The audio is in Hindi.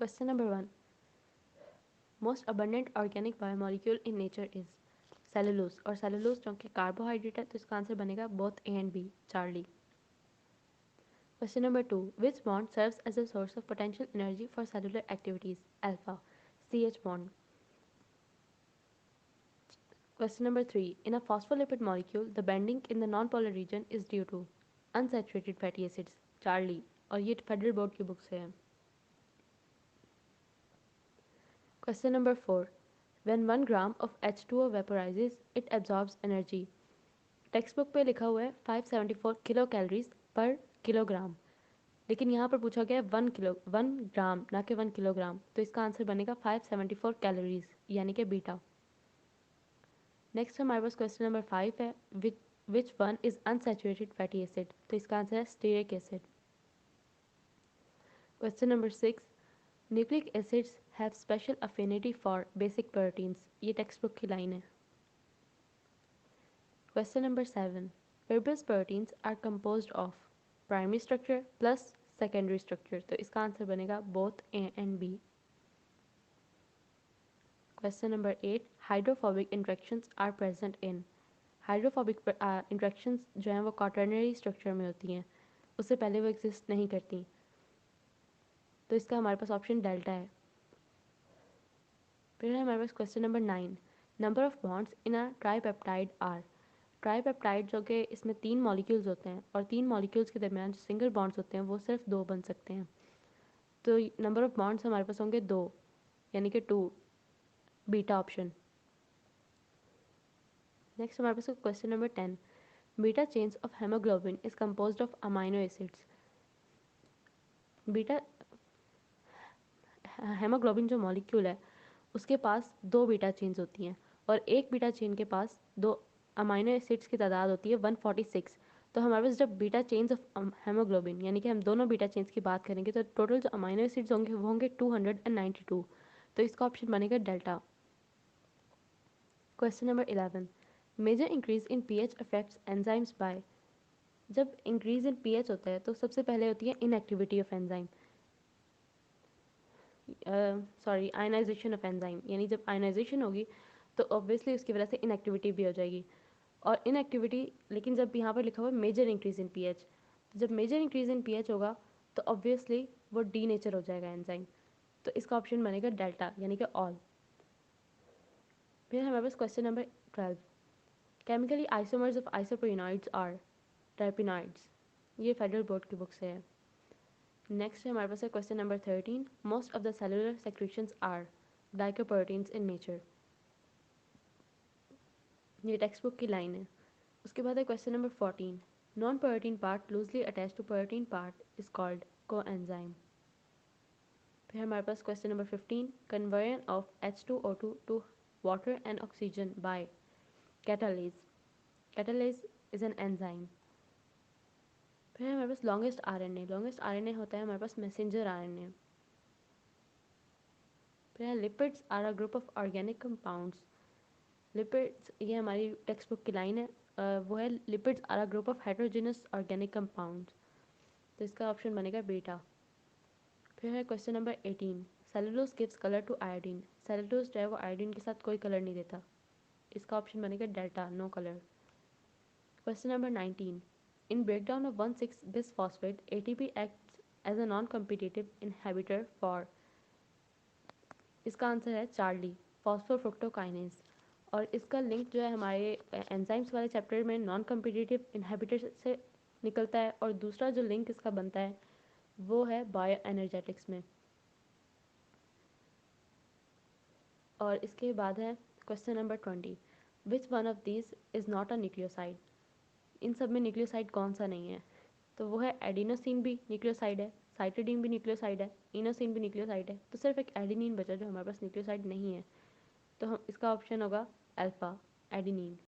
Question number 1, most abundant organic biomolecule in nature is cellulose, और सेलुलोज चूंकि कार्बोहाइड्रेट है तो इसका आंसर बनेगा both A and B, Charlie. Question number 2, which bond serves as a source of potential energy for cellular activities, alpha, CH bond. Question number 3. In a phospholipid molecule, the bending in the non-polar region is due to unsaturated fatty acids, Charlie, और ये फेडरल बोर्ड की बुक से है। Question number 4. When 1 gram of H2O vaporizes, it absorbs energy. Text book पे लिखा हुआ है 574 किलो कैलोरीज पर किलोग्राम, लेकिन यहाँ पर पूछा गया है 1 ग्राम ना कि 1 किलोग्राम, तो इसका आंसर बनेगा 574 कैलोरीज यानी कि बीटा। नेक्स्ट हमारे पास क्वेश्चन नंबर 5 है, which one is unsaturated fatty acid, तो इसका आंसर है stearic acid. Question number 6, nucleic acids have special affinity for basic proteins, ये टेक्स्ट बुक की लाइन है। Question number 7, fibrous proteins are composed of primary structure plus secondary structure, तो इसका आंसर बनेगा both A and B. Question number 8, hydrophobic interactions are present in, hydrophobic interactions जो हैं वो क्वाटर्नरी स्ट्रक्चर में होती हैं, उससे पहले वो एग्जिस्ट नहीं करती, तो इसका हमारे पास ऑप्शन डेल्टा है। फिर है हमारे पास question number 9, number of bonds in a tripeptide are, tripeptide जो कि इसमें 3 मॉलिक्यूल्स होते हैं और 3 मॉलिक्यूल्स के दरमियान जो सिंगल बॉन्ड्स होते हैं वो सिर्फ 2 बन सकते हैं, तो नंबर ऑफ बॉन्ड्स हमारे पास होंगे 2 यानी कि 2, बीटा ऑप्शन। नेक्स्ट हमारे पास question number 10, beta chains of haemoglobin is composed of amino acids, beta haemoglobin जो मॉलिक्यूल है उसके पास 2 बीटा चेन्स होती हैं और एक बीटा चेन के पास 2 अमाइनो एसिड्स की तादाद होती है 146, तो हमारे पास जब बीटा चेन्स ऑफ हेमोग्लोबिन यानी कि हम दोनों बीटा चेन्स की बात करेंगे तो टोटल जो अमाइनो एसिड्स होंगे वो होंगे 292, तो इसका ऑप्शन बनेगा delta. Question number 11, major increase in pH affects enzymes by, जब इंक्रीज इन पीएच होता है तो सबसे पहले होती है inactivity of enzyme, ionization of enzyme, यानी जब आयनाइजेशन होगी तो ऑब्वियसली उसकी वजह से इनएक्टिविटी भी हो जाएगी, और इनएक्टिविटी, लेकिन जब यहाँ पर लिखा हुआ है मेजर इंक्रीज इन पीएच, तो जब मेजर इंक्रीज इन पीएच होगा तो ऑब्वियसली वो डी नेचर हो जाएगा एंजाइम, तो इसका ऑप्शन बनेगा डेल्टा यानी कि ऑल। फिर हमारे पास question number 12, chemically isomers of isoprenoids are terpenoids, ये फेडरल बोर्ड की बुक से है। नेक्स्ट है हमारे पास है question number 13, most of the cellular secretions are glycoproteins in nature, ये टेक्स्ट बुक की लाइन है। उसके बाद है question number 14, non protein part loosely attach to protein part is called coenzyme. फिर हमारे पास question number 15, conversion of H2O2 to water and oxygen by catalase, catalase is an enzyme. फिर हमारे पास लॉन्गेस्ट आरएनए, लॉन्गेस्ट आरएनए होता है हमारे पास मैसेंजर आरएनए। फिर lipids are a group of organic compounds, lipids ये हमारी टेक्स्ट बुक की लाइन है, वो है lipids are a group of heterogenous organic compounds, तो इसका ऑप्शन बनेगा बीटा। फिर है question number 18, cellulose gives colour to iodine, cellulose जो है वो आयोडीन के साथ कोई कलर नहीं देता, इसका ऑप्शन बनेगा delta, no colour. Question number 19, in breakdown of 1,6 bis phosphate ATP acts as a non competitive inhibitor for, इसका आंसर है चार्ली, फॉस्फोफ्रुक्टोकाइनेज, और इसका लिंक जो है हमारे एंजाइम्स वाले चैप्टर में नॉन कम्पिटिटिव इनहिबिटर से निकलता है, और दूसरा जो लिंक इसका बनता है वो है बायो एनर्जेटिक्स में। और इसके बाद है question number 20, which one of these is not a nucleoside, इन सब में न्यूक्लियोसाइड कौन सा नहीं है, तो वो है एडिनोसिन भी न्यूक्लियोसाइड है, साइटोडीन भी न्यूक्लियोसाइड है, इनोसिन भी न्यूक्लियोसाइड है, तो सिर्फ एक एडिनिन बचा जो हमारे पास न्यूक्लियोसाइड नहीं है, तो हम इसका ऑप्शन होगा अल्फ़ा, एडिनिन।